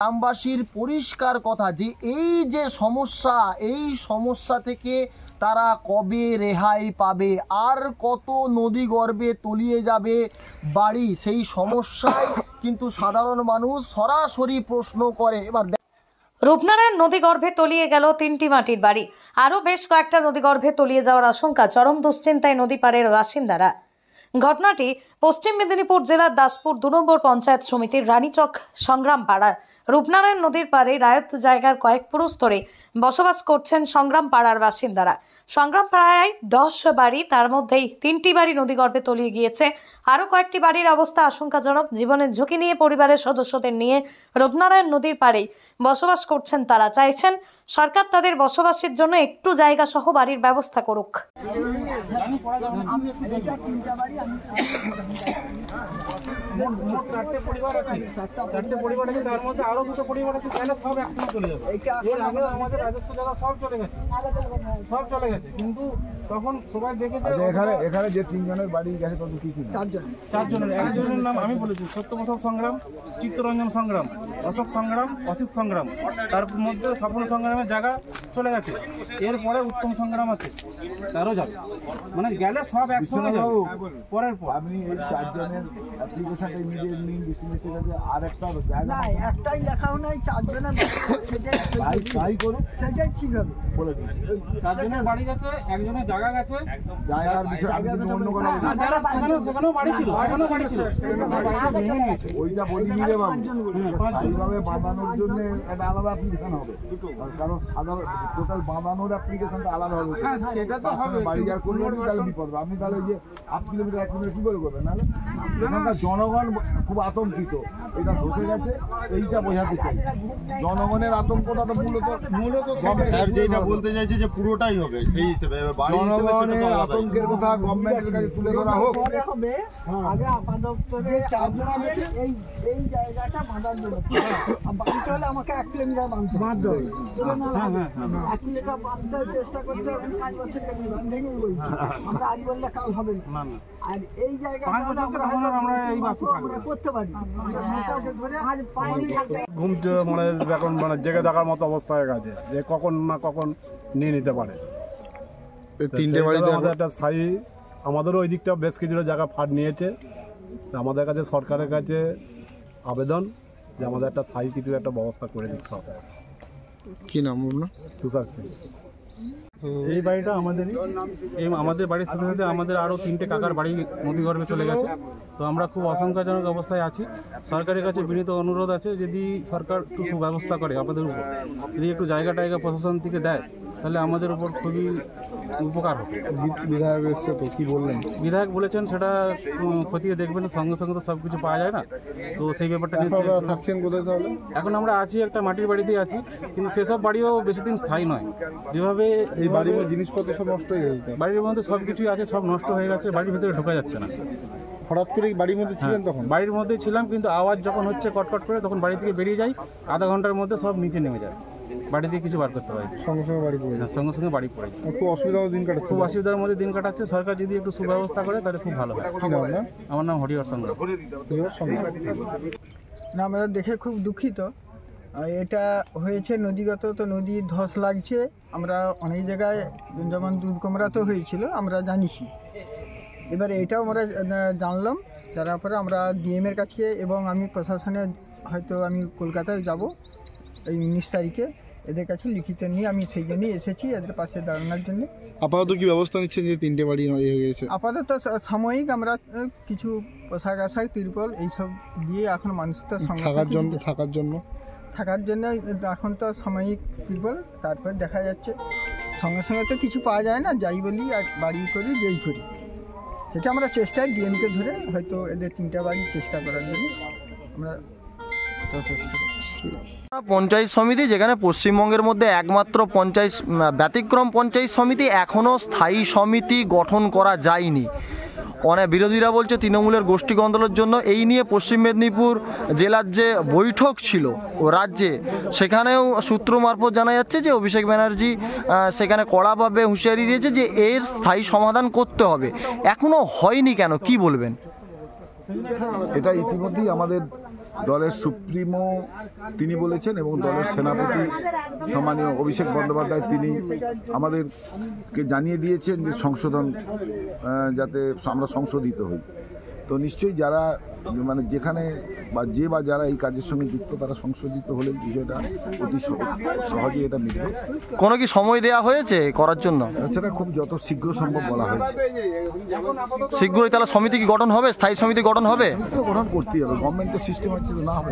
গ্রামবাসীর পরিষ্কার কথা যে এই যে সমস্যা থেকে তারা কবে রেহাই পাবে, আর কত নদী গর্ভে তলিয়ে যাবে বাড়ি, সেই সমস্যায় কিন্তু সাধারণ মানুষ সরাসরি প্রশ্ন করে। এবার রূপনারায়ণ নদীগর্ভে তলিয়ে গেল 3টি মাটির বাড়ি, আরও বেশ কয়েকটা নদীগর্ভে তলিয়ে যাওয়ার আশঙ্কা, চরম দুশ্চিন্তায় নদী পাড়ের বাসিন্দারা। ঘটনাটি পশ্চিম মেদিনীপুর জেলার দাসপুর 2 নম্বর পঞ্চায়েত সমিতির রানীচক সংগ্রাম পাড়ার। রূপনারায়ণ নদীর পাড়ে রায়ত জায়গার কয়েক পুরস্তরে বসবাস করছেন সংগ্রাম পাড়ার বাসিন্দারা। সংগ্রাম পাড়ায় 10 বাড়ি, তার মধ্যেই 3টি বাড়ি নদীগর্ভে তলিয়ে গিয়েছে। আরও কয়েকটি বাড়ির অবস্থা আশঙ্কাজনক। জীবনের ঝুঁকি নিয়ে পরিবারের সদস্যদের নিয়ে রূপনারায়ণ নদীর পাড়েই বসবাস করছেন তারা। চাইছেন সরকার তাদের বসবাসের জন্য একটু জায়গা সহ বাড়ির ব্যবস্থা করুক। কিন্তু তখন সবাই দেখেছে এখানে যে 3 জনের বাড়ি গেছে, তত কি 4 জনের। একজনের নাম আমি বলেছি, সত্যপ্রসাদ সংগ্রাম, চিত্তরঞ্জন সংগ্রাম, অশোক সংগ্রাম, অসিত সংগ্রাম। তার মধ্যে স্বপ্ন সংগ্রামের জায়গা চলে গেছে। এরপরে উত্তম সংগ্রাম আছে, তারও যাবে, মানে গেলে সব একসঙ্গে যাবে। পরের পর আপনি এই 4 জনের অ্যাপ্লিকেশনটা ইমিডিয়েট নিন ডিস্ট্রিক্টের কাছে। আর একটা জায়গা না, একটাই লেখাও নাই, 4 জনের সেটাই ট্রাই করুন, সেটাই ঠিক হবে বলে দিন। 4 জনের বাড়ি গেছে, একজনের জায়গা গেছে। জায়গার বিষয়ে অন্য কোনো সেখানেও বাড়ি ছিল, সেখানেও বাড়ি ছিল, ওইটা বলি নিয়ে এইভাবে বাঁধানোর জন্য একটা আলাদা অ্যাপ্লিকেশন হবে, কারণ সাধারণ টোটাল বাঁধানোর অ্যাপ্লিকেশনটা আলাদা হবে। সেটা তো হবে, বাড়ি আর করবেন তাহলে বিপদ। আপনি তাহলে যে 8 কিলোমিটার 1 কিলোমিটার কী করে করবেন? নাহলে এখানকার জনগণ খুব আতঙ্কিত, এটা ধসে গেছে, এইটা বোঝাতে চাই। জনগণের আতঙ্কটা তো মূলত স্যার যেটা বলতে চাইছে যে পুরোটাই হবে সেই হিসেবে জনগণের আতঙ্কের কথা গভর্নমেন্টের কাছে তুলে ধরা হোক। আগে আপাতত এই জায়গাটা বাঁধার জন্য বাঁধতে হলে আমাকে 1 কিলোমিটার বাঁধতে হবে। 1 কিলোমিটার বাঁধতে চেষ্টা করতে 5 বছর লেগে ভেঙে বলছি, আমরা আজ বললে কাল হবে না। আর এই জায়গাটা আমরা এই আমরা করতে পারি, সরকারকে ধরে ঘুম মানে এখন মানে জেগে থাকার মতো অবস্থা হয়ে গেছে যে কখন না কখন নিয়ে নিতে পারে। 3টে বাড়িতে আমাদের একটা স্থায়ী, আমাদেরও ওই দিকটা বেশ কিছুটা জায়গা ফাঁদ নিয়েছে। আমাদের কাছে সরকারের কাছে আবেদন যে আমাদের একটা স্থায়ী কিছু একটা ব্যবস্থা করে দিচ্ছে সরকার। কী নাম আপনার? তুষার সিং। এই বাড়িটা আমাদেরই, এই আমাদের বাড়ির সাথে সাথে আমাদের আরও 3টে কাকার বাড়ি নদীগর্ভে চলে গেছে। তো আমরা খুব আশঙ্কাজনক অবস্থায় আছি। সরকারের কাছে বিনীত অনুরোধ আছে, যদি সরকার একটু সুব্যবস্থা করে আমাদের উপর, যদি একটু জায়গা প্রশাসন থেকে দেয়, তাহলে আমাদের উপর খুবই উপকার হবে। বিধায়ক এসছে তো কী বললেন? বিধায়ক বলেছেন সেটা খতিয়ে দেখবেন, সঙ্গে সঙ্গে তো সব কিছু পাওয়া যায় না, তো সেই ব্যাপারটা থাকছেন কোথায় তাহলে? এখন আমরা আছি একটা মাটির বাড়িতেই আছি, কিন্তু সেসব বাড়িও বেশি দিন স্থায়ী নয়। যেভাবে এই বাড়ির জিনিসপত্র সব নষ্ট হয়ে গেছে, বাড়ির মধ্যে সব কিছুই আছে, সব নষ্ট হয়ে গেছে, বাড়ির ভিতরে ঢোকা যাচ্ছে না। হঠাৎ করে বাড়ির মধ্যে ছিলেন? তখন বাড়ির মধ্যে ছিলাম, কিন্তু আওয়াজ যখন হচ্ছে কটকট করে, তখন বাড়ি থেকে বেরিয়ে যাই, আধা ঘন্টার মধ্যে সব নিচে নেমে যায়, বাড়ি থেকে কিছু বার করতে পারি, সঙ্গে সঙ্গে বাড়ি পড়ে যায়, সঙ্গে সঙ্গে বাড়ি পড়ে যায়। খুব অসুবিধার দিন কাটাচ্ছে, খুব অসুবিধার মধ্যে দিন কাটাচ্ছে। সরকার যদি একটু সুব্যবস্থা করে তাহলে খুব ভালো হয়। আমার নাম হরিহর সংগ্রাম। না, আমরা দেখে খুব দুঃখিত। এটা হয়েছে নদীগত, তো নদীর ধস লাগছে। আমরা অনেক জায়গায় যেমন দুধকুমড়াতেও হয়েছিল, আমরা জানিছি। এবারে এটাও আমরা জানলাম, জানার পরে আমরা ডিএমের কাছে এবং আমি প্রশাসনে হয়তো আমি কলকাতায় যাব এই 19 তারিখে, এদের কাছে লিখিত নিয়ে আমি সেই জন্যই এসেছি, এদের পাশে দাঁড়ানোর জন্য। আপাতত কি ব্যবস্থা নিচ্ছেন যে 3টে বাড়ি হয়ে গেছে? আপাতত সাময়িক আমরা কিছু পোশাক আশাক, তিরপল এইসব দিয়ে এখন মানুষটা থাকার জন্য এখন তো সাময়িক তিরপল, তারপর দেখা যাচ্ছে। সঙ্গে সঙ্গে তো কিছু পাওয়া যায় না, যাই বলি আর বাড়ি করি যেই করি, সেটা আমরা চেষ্টায় ডিএমকে ধরে হয়তো এদের 3টা বাড়ি চেষ্টা করার জন্য আমরা চেষ্টা করছি। পঞ্চায়েত সমিতি, যেখানে পশ্চিমবঙ্গের মধ্যে একমাত্র ব্যতিক্রম পঞ্চায়েত সমিতি, এখনও স্থায়ী সমিতি গঠন করা যায়নি। অনেক বিরোধীরা বলছে তৃণমূলের গোষ্ঠী কন্দলের জন্য। এই নিয়ে পশ্চিম মেদিনীপুর জেলার যে বৈঠক ছিল ও রাজ্যে, সেখানেও সূত্র মারফত জানা যাচ্ছে যে অভিষেক ব্যানার্জি সেখানে কড়াভাবে হুঁশিয়ারি দিয়েছে যে এর স্থায়ী সমাধান করতে হবে। এখনও হয়নি কেন, কি বলবেন? এটা ইতিমধ্যেই আমাদের দলের সুপ্রিমো তিনি বলেছেন এবং দলের সেনাপতি সম্মানীয় অভিষেক বন্দ্যোপাধ্যায় তিনি আমাদেরকে জানিয়ে দিয়েছেন যে সংশোধন যাতে আমরা সংশোধিত হই। তো নিশ্চয়ই যারা মানে যেখানে বা যারা এই কাজের সঙ্গে যুক্ত তারা সংশোধিত হলে বিষয়টা অতি সহজেই এটা মিলবে। কোনো কি সময় দেওয়া হয়েছে করার জন্য? এছাড়া খুব যত শীঘ্র সম্ভব বলা হয়েছে। শীঘ্রই তাহলে সমিতি কি গঠন হবে, স্থায়ী সমিতি গঠন হবে? গঠন করতেই হবে, গভর্নমেন্টের সিস্টেম আছে তো না হবে।